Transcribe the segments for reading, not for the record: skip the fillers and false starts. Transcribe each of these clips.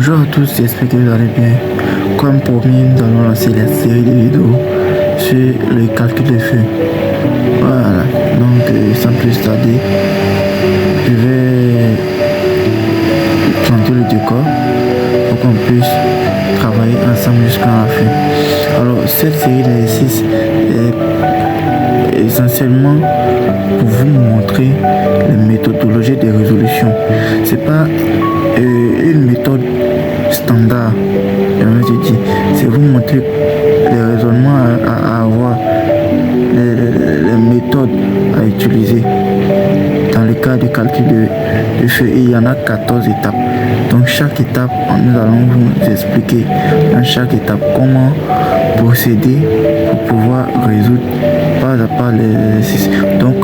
Bonjour à tous, j'espère que vous allez bien. Comme promis, nous allons lancer la série de vidéos sur le calcul de feu. Voilà, donc sans plus tarder, je vais planter le décor pour qu'on puisse travailler ensemble jusqu'à la fin. Alors, cette série d'exercices est essentiellement pour vous montrer les méthodologies de résolution. C'est pas une méthode standard, c'est vous montrer les raisonnements à avoir, les méthodes à utiliser dans le cas du calcul de feu. Il y en a 14 étapes. Donc chaque étape, nous allons vous expliquer dans chaque étape comment procéder pour pouvoir résoudre pas à pas les exercices. Donc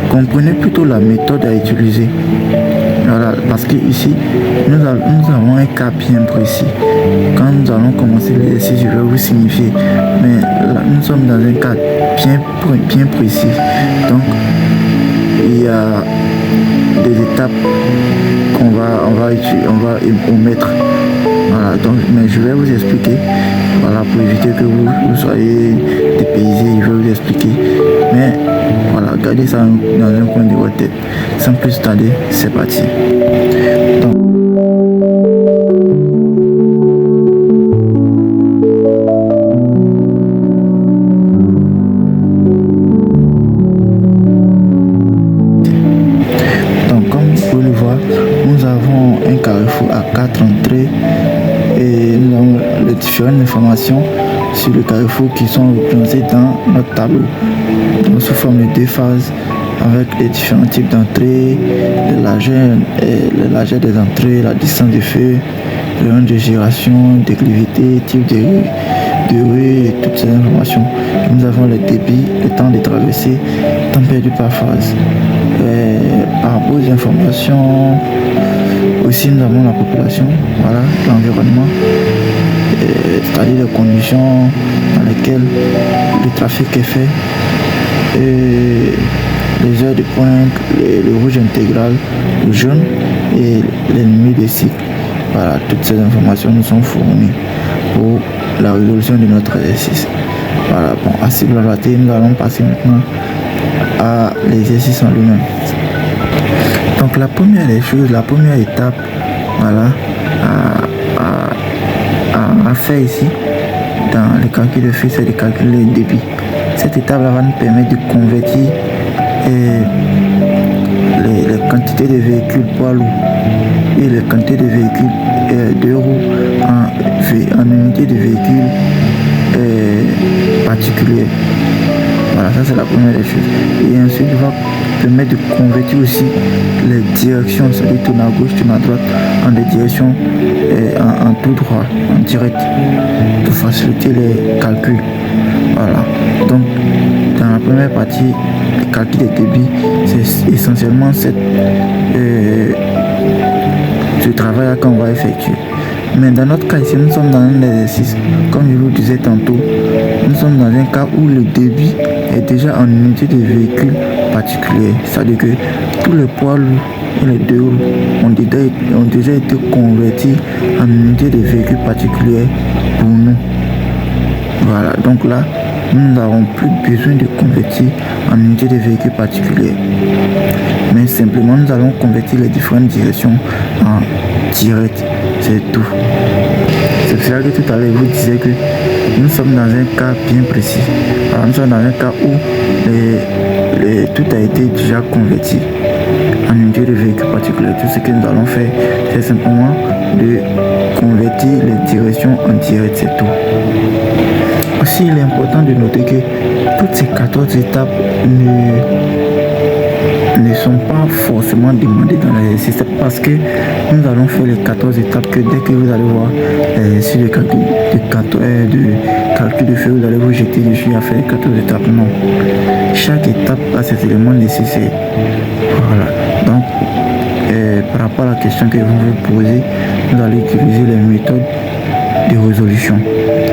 comprenez plutôt la méthode à utiliser. Voilà, parce que ici, nous avons un cas bien précis. Quand nous allons commencer l'exercice, je vais vous signifier. Mais là, nous sommes dans un cas bien précis. Donc, il y a des étapes qu'on va omettre. Voilà, donc, mais je vais vous expliquer. Voilà, pour éviter que vous soyez dépaysés, je vais vous expliquer. Mais voilà, gardez ça dans un coin de votre tête. Sans plus tarder, c'est parti. Donc comme vous pouvez le voir, nous avons un carrefour à 4 entrées et nous avons les différentes informations sur le carrefour qui sont représentées dans notre tableau. Donc, sous forme de 2 phases avec les différents types d'entrées, le largeur des entrées, la distance de feu, le nombre de gyration, déclivité, type de rue et toutes ces informations. Et nous avons le débit, le temps de traversée, temps perdu par phase. Par rapport aux informations, aussi nous avons la population, voilà, l'environnement, c'est-à-dire les conditions dans lesquelles le trafic est fait, et les heures de pointe, le rouge intégral, le jaune et l'ennemi de cycle. Voilà, toutes ces informations nous sont fournies pour la résolution de notre exercice. Voilà, bon, assez blablaté, nous allons passer maintenant à l'exercice en lui-même. Donc la première des choses, la première étape, voilà, à faire ici dans le calcul de feu, c'est de calculer le débit. Cette étape là va nous permettre de convertir les quantités de véhicules poids lourds et les quantités de véhicules de roues en unités de véhicules particuliers. Voilà, ça c'est la première des choses. Et ensuite, il va permettre de convertir aussi les directions, c'est-à-dire tourner à gauche, tourner à droite, en des directions en tout droit, en direct, pour faciliter les calculs. Voilà. Donc, dans la première partie, le calcul des débits, c'est essentiellement ce travail-là qu'on va effectuer. Mais dans notre cas ici, nous sommes dans un exercice, comme je vous disais tantôt, nous sommes dans un cas où le débit est déjà en unité de véhicule particulier. C'est-à-dire que tous les poids lourds et les deux roues ont déjà été convertis en unité de véhicule particulier pour nous. Voilà, donc là, nous n'avons plus besoin de convertir en unité de véhicule particulier. Mais simplement, nous allons convertir les différentes directions en direct. C'est tout. C'est pour ça que tout à l'heure, je vous disais que nous sommes dans un cas bien précis. Alors, nous sommes dans un cas où tout a été déjà converti en unité de véhicule particulier. Tout ce que nous allons faire, c'est simplement de convertir les directions en direct, c'est tout. Aussi, il est important de noter que toutes ces 14 étapes ne sont pas forcément demandées dans l'exercice, parce que nous allons faire les 14 étapes que dès que vous allez voir sur le calcul de feu, vous allez vous jeter dessus à faire les 14 étapes. Non, chaque étape a ses éléments nécessaires. Voilà, donc par rapport à la question que vous vous posez, vous allez utiliser les méthodes de résolution.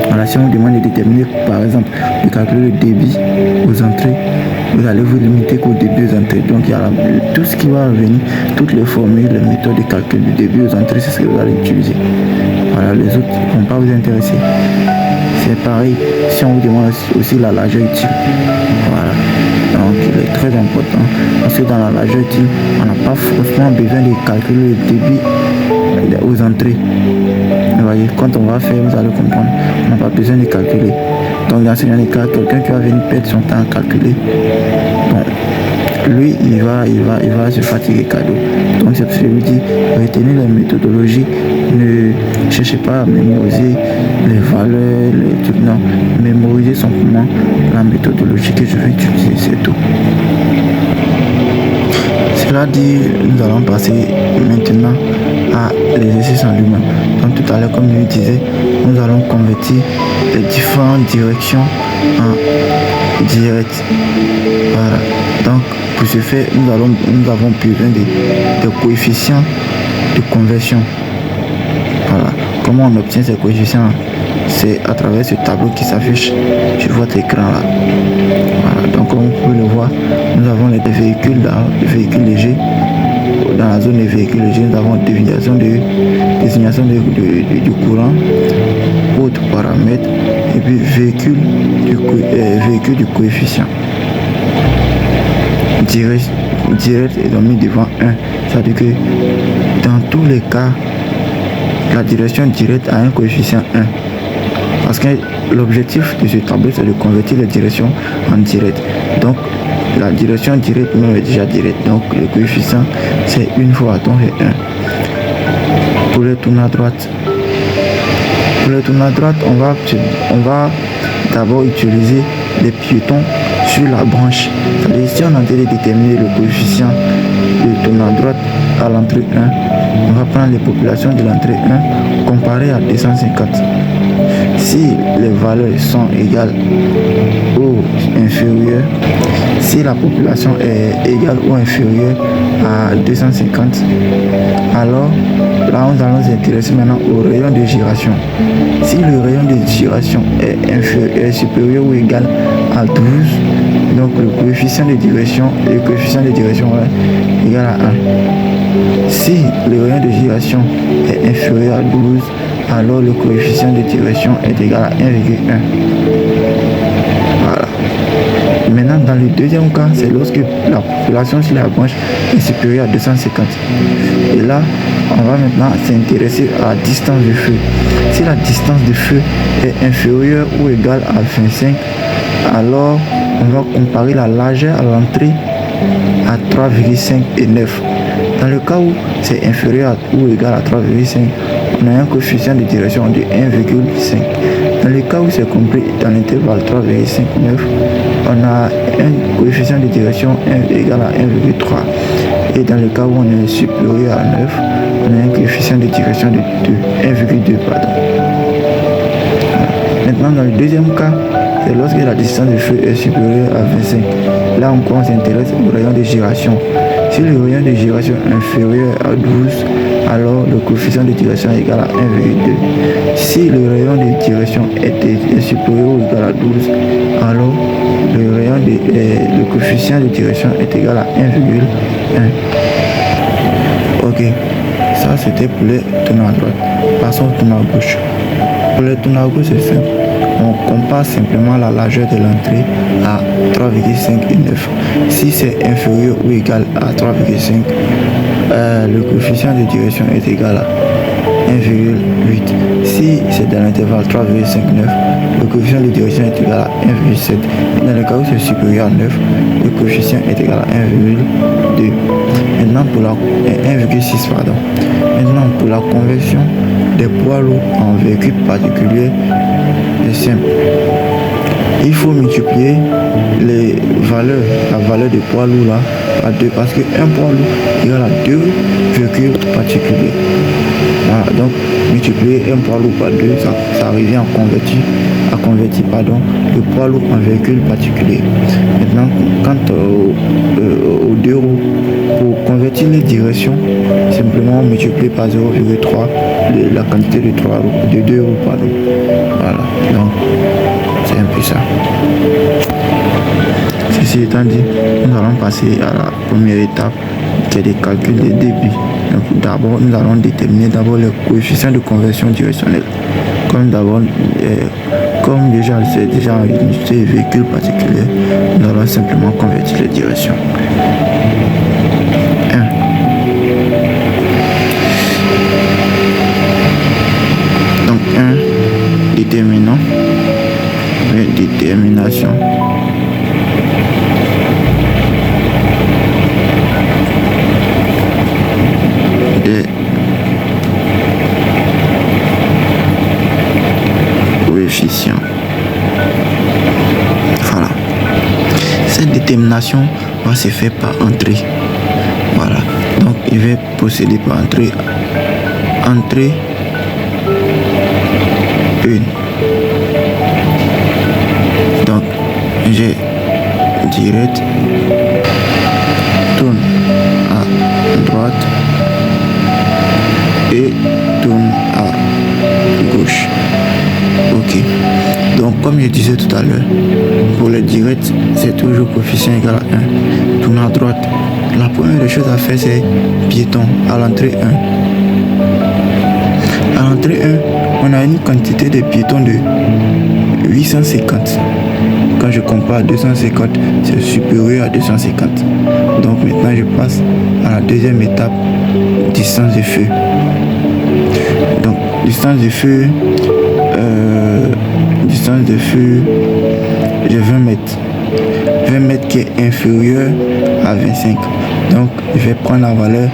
Voilà, si on vous demande de déterminer par exemple de calculer le débit aux entrées, vous allez vous limiter qu'au début aux entrées. Donc il y a tout ce qui va venir, toutes les formules, les méthodes de calcul du début aux entrées, c'est ce que vous allez utiliser. Voilà, les autres ne vont pas vous intéresser. C'est pareil si on vous demande aussi la largeur utile. Voilà, donc il est très important parce que dans la largeur utile, on n'a pas forcément besoin de calculer le débit aux entrées. Vous voyez, quand on va faire, vous allez comprendre, on n'a pas besoin de calculer. Donc dans ce cas, quelqu'un qui va venir perdre son temps à calculer, bon, lui il va se fatiguer cadeau. Donc c'est ce que je vous dis, retenez les méthodologies, ne cherchez pas à mémoriser les valeurs, les trucs, non, mémorisez simplement la méthodologie que je vais utiliser, c'est tout. Cela dit, nous allons passer maintenant à l'exercice en lui-même. Donc tout à l'heure, comme je disais, nous allons convertir les différentes directions en direct. Voilà. Donc pour ce faire, nous avons besoin de coefficients de conversion. Voilà. Comment on obtient ces coefficients? C'est à travers ce tableau qui s'affiche sur votre écran là. Voilà. Donc comme vous pouvez le voir, nous avons les véhicules là, les véhicules légers. Dans la zone des véhicules légers, nous avons désignation du courant, autres paramètres, et puis véhicule du coefficient. Direct est donc mis devant 1. C'est-à-dire que dans tous les cas, la direction directe a un coefficient 1. Parce que l'objectif de ce tableau, c'est de convertir les directions en direct. Donc, la direction directe même est déjà directe. Donc, le coefficient, c'est 1 fois, donc c'est 1. Pour le tourner à droite, on va d'abord utiliser les piétons sur la branche. C'est-à-dire, si on a envie de déterminer le coefficient de tourner à droite à l'entrée 1, on va prendre les populations de l'entrée 1 comparées à 250. Si les valeurs sont égales ou inférieures, si la population est égale ou inférieure à 250, alors là nous allons nous intéresser maintenant au rayon de giration. Si le rayon de giration est supérieur ou égal à 12, donc le coefficient de direction est égal à 1. Si le rayon de giration est inférieur à 12, alors le coefficient de direction est égal à 1,1. Voilà. Maintenant, dans le deuxième cas, c'est lorsque la population sur la branche est supérieure à 250. Et là, on va maintenant s'intéresser à la distance de feu. Si la distance de feu est inférieure ou égale à 25, alors on va comparer la largeur à l'entrée à 3,5 et 9. Dans le cas où c'est inférieur ou égal à 3,5, on a un coefficient de direction de 1,5. Dans le cas où c'est compris dans l'intervalle 3,59, on a un coefficient de direction égal à 1,3. Et dans le cas où on est supérieur à 9, on a un coefficient de direction de 1,2. Maintenant, dans le deuxième cas, c'est lorsque la distance de feu est supérieure à 25. Là encore, on s'intéresse au rayon de giration. Si le rayon de giration est inférieur à 12, alors le coefficient de direction est égal à 1,2. Si le rayon de direction est supérieur ou égal à 12, alors le coefficient de direction est égal à 1,1. Ok, ça c'était pour les tournants à droite. Passons au tournant à gauche. Pour les tournants à gauche, c'est simple. On compare simplement la largeur de l'entrée à 3,5 et 9. Si c'est inférieur ou égal à 3,5, le coefficient de direction est égal à 1,8. Si c'est dans l'intervalle 3,59, le coefficient de direction est égal à 1,7. Dans le cas où c'est supérieur à 9, le coefficient est égal à 1,2. Maintenant pour la 1,6 pardon. Maintenant pour la conversion des poids lourds en véhicules particuliers, c'est simple. Il faut multiplier la valeur des poids lourds là par 2 parce qu'un poids lourd égale à 2 véhicules particuliers. Voilà, donc multiplier un poids lourd par 2, ça revient à convertir le poids lourd en véhicule particulier. Maintenant, quant aux 2 roues, pour convertir les directions, simplement multiplier par 0,3 la quantité de 2 roues. Voilà, donc c'est un peu ça. C'est Ceci étant dit, nous allons passer à la première étape qui est le calcul des débits. Donc d'abord, nous allons déterminer d'abord les coefficients de conversion directionnelle. Comme déjà c'est déjà en unité véhicule particulier, nous allons simplement convertir les directions. 1. Donc 1, déterminant, détermination. Des coefficients. Voilà. Cette détermination va se faire par entrée. Voilà. Donc, il va procéder par entrée. Entrée 1. Donc, j'ai direct, tourne à droite et tourne à gauche. Ok. Donc, comme je disais tout à l'heure, pour les directs, c'est toujours coefficient égal à 1. Tourne à droite. La première des choses à faire, c'est piéton à l'entrée 1. À l'entrée 1, on a une quantité de piétons de 850. Quand je compare à 250, c'est supérieur à 250. Donc maintenant, je passe à la deuxième étape, distance de feu. Donc, distance de feu, j'ai 20 mètres. 20 mètres qui est inférieur à 25. Donc, je vais prendre la valeur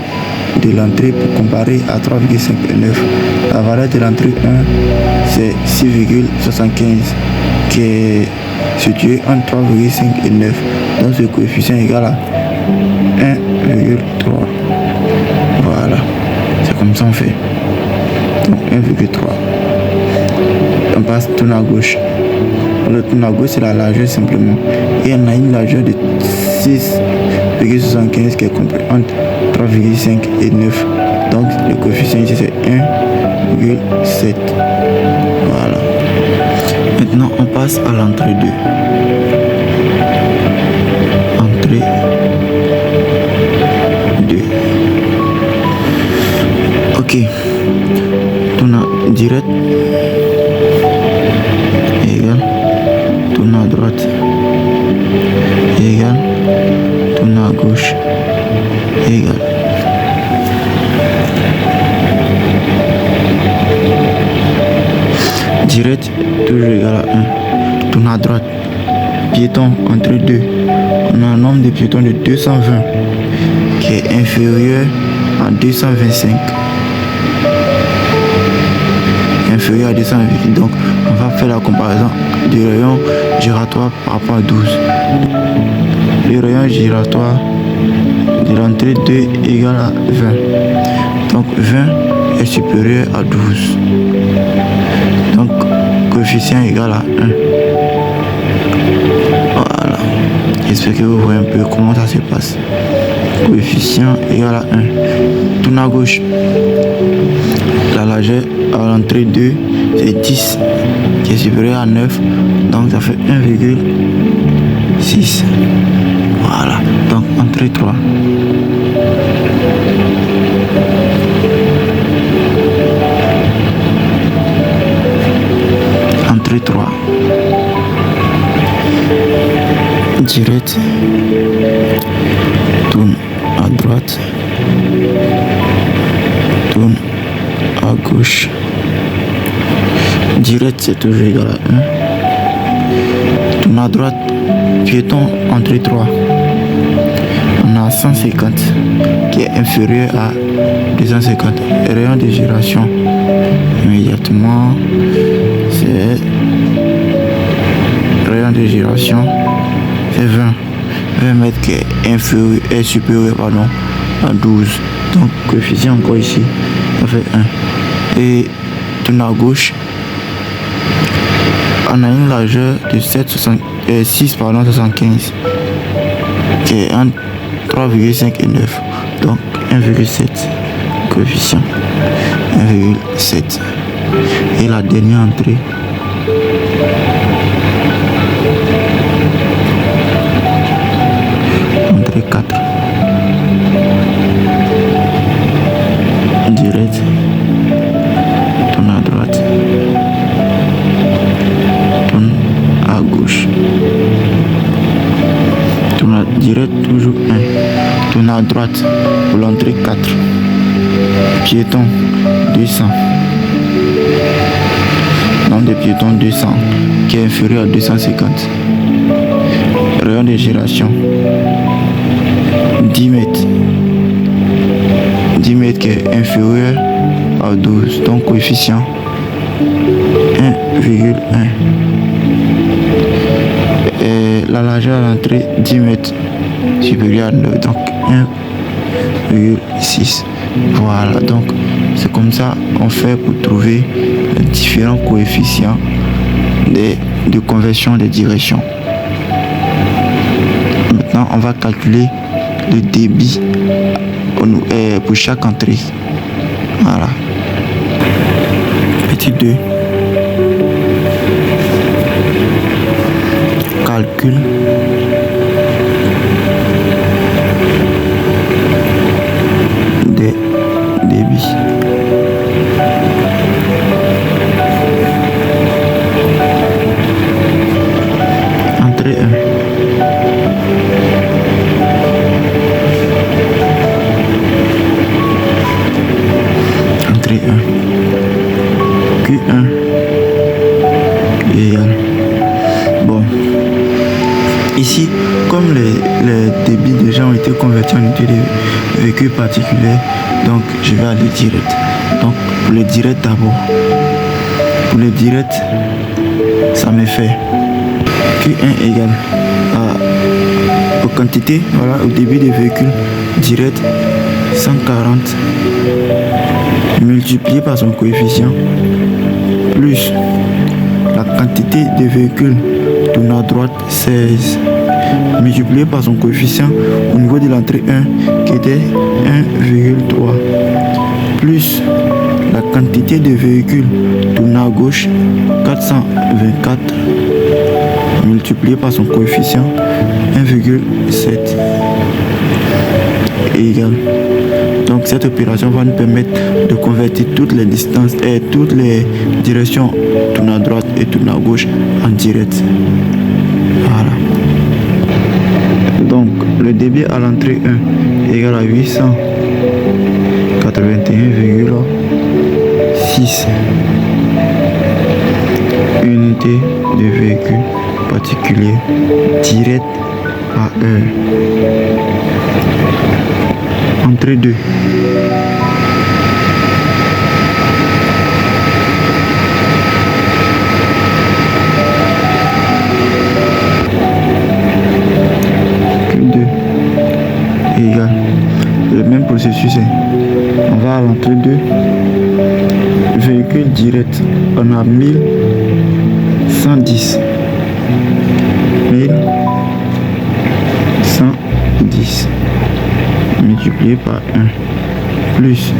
de l'entrée pour comparer à 3,59. La valeur de l'entrée 1, c'est 6,75 qui est situé entre 3,5 et 9. Donc, ce coefficient est égal à 1,3. Voilà. C'est comme ça on fait. Donc, 1,3. On passe, tourne à gauche. Le tourne à gauche, c'est la largeur simplement. Et on a une largeur de 6,75 qui est compris entre 3,5 et 9. Donc, le coefficient ici, c'est 1,7. Voilà. Maintenant, on passe à l'entrée 2. Entrée 2. Ok. Tourne à direct. Égal. Tourne à droite. Égal. Tourne à gauche. Égal. Direct, toujours égal à 1. Tourne à droite. Piéton entre 2. On a un nombre de piétons de 220 qui est inférieur à 225. Inférieur à 228. Donc, on va faire la comparaison du rayon giratoire par rapport à 12. Le rayon giratoire de l'entrée 2 égale à 20. Donc, 20 est supérieur à 12. Donc, coefficient égal à 1. Voilà. J'espère que vous voyez un peu comment ça se passe. Coefficient égal à 1. Tourne à gauche. La largeur à l'entrée 2, c'est 10, qui est supérieur à 9. Donc, ça fait 1,6. Voilà. Donc, entrée 3. Entrée 3. Direct. Tourne à droite. Tourne à gauche. Direct, c'est toujours égal à 1. Tourne à droite. Piéton, entrée 3. On a 150 qui est inférieur à 250. Rayon de giration. Immédiatement, c'est rayon de giration, c'est 20. 20 mètres qui est supérieur à 12. Donc, coefficient encore ici, ça fait 1. Et tourne à gauche, on a une largeur de 6,75 qui est entre 3,5 et 9. Donc, 1,7. Coefficient 1,7. Et la dernière entrée, l'entrée 4. Direct, tourne à droite, tourne à gauche, tourne à direct, toujours 1, tourne à droite pour l'entrée 4, piéton 200, nombre de piétons 200 qui est inférieur à 250, rayon de giration 10 mètres. 10 mètres qui est inférieur à 12, donc coefficient 1,1. Et la largeur à l'entrée 10 mètres supérieur à 9, donc 1,6. Voilà, donc c'est comme ça qu'on fait pour trouver les différents coefficients de conversion des directions. Maintenant, on va calculer le débit pour chaque entrée. Voilà. Petit 2. Calcul des débits. Entrée 1. Q1 égale. Bon, ici, comme les débits déjà ont été convertis en unités de véhicules particuliers, donc je vais aller direct. Donc pour le direct d'abord, pour le direct, ça me fait Q1 égale aux quantités, voilà, au débit des véhicules direct 140 multiplié par son coefficient plus la quantité de véhicules tournant à droite 16 multiplié par son coefficient au niveau de l'entrée 1 qui était 1,3 plus la quantité de véhicules tournant à gauche 424 multiplié par son coefficient 1,7 égale. Donc cette opération va nous permettre de convertir toutes les distances et toutes les directions tournant à droite et tournant à gauche en direct. Voilà. Donc le débit à l'entrée 1 égale à 881,6 unités de véhicules particuliers direct à heure. Entrée 2. Q2 égale. Le même processus. On va à l'entrée 2. Véhicule direct. On a 1110. 1110. Multiplié par 1 plus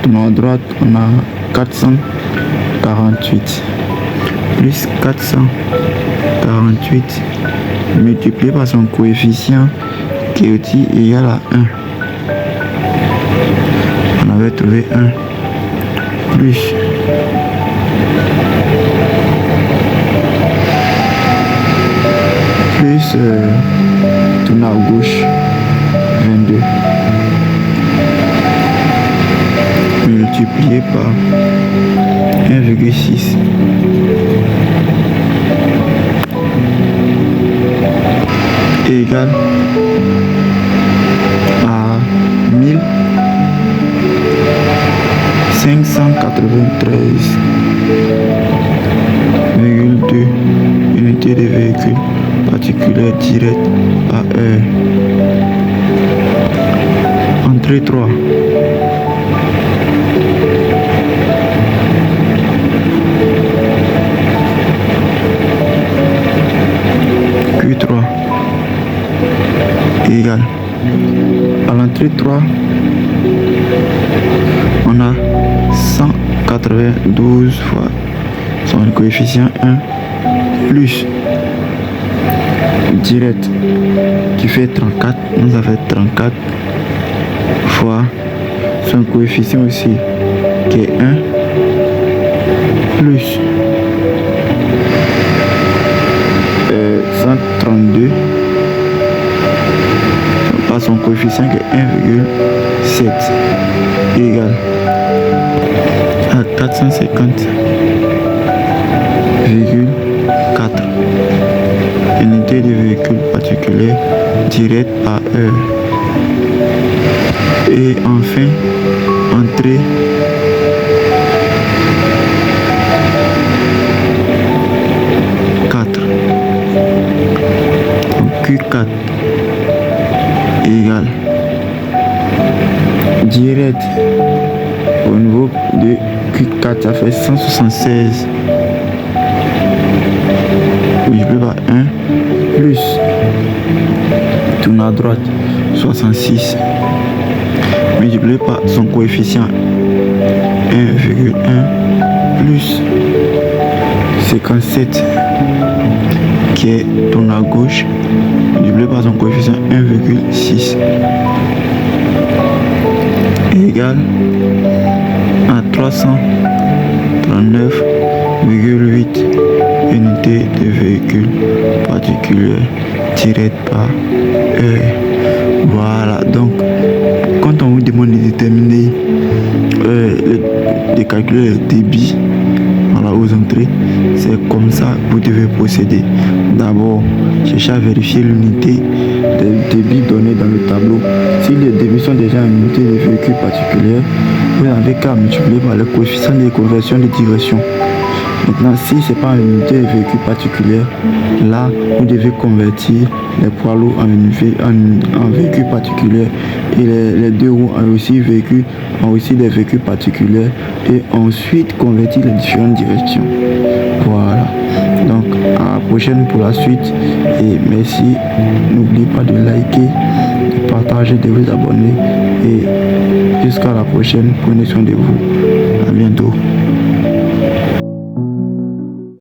tournant à droite on a 448 plus 448 multiplié par son coefficient qui est aussi égal à 1. On avait trouvé 1 plus tourne à gauche 22 multiplié par 1,6 égale à 1593,2 unités de véhicules particuliers direct à heure. Entrée 3. Q3 égale à l'entrée 3 on a 192 fois son coefficient 1 plus direct qui fait 34, nous avons fait 34 fois son coefficient aussi qui est 1 plus 132 par son coefficient qui est 1,7 égale à 450,4 unité de véhicule particulier direct par heure. Et enfin, entrée Q4 égale direct au niveau de Q4, ça fait 176 multiplié par 1 plus tourne à droite 66 multiplié par son coefficient 1,1 plus 57 qui est tourne à gauche multiplié par son coefficient 1,6 égale à 339,8 unités de véhicules particuliers tirées par heure. Voilà, donc quand on vous demande de déterminer de calculer le débit aux entrées, c'est comme ça que vous devez procéder. D'abord, cherchez à vérifier l'unité de débit donnée dans le tableau. Si les débits sont déjà en unité de véhicule particulier, vous n'avez qu'à multiplier par le coefficient de conversion de direction. Maintenant, si ce n'est pas une unité de véhicule particulier, là, vous devez convertir les poids lourds en véhicule particulier et les deux roues ont aussi des véhicules particuliers et ensuite convertir les différentes directions. Voilà. Donc, à la prochaine pour la suite et merci. N'oubliez pas de liker, de partager, de vous abonner et jusqu'à la prochaine. Prenez soin de vous. À bientôt.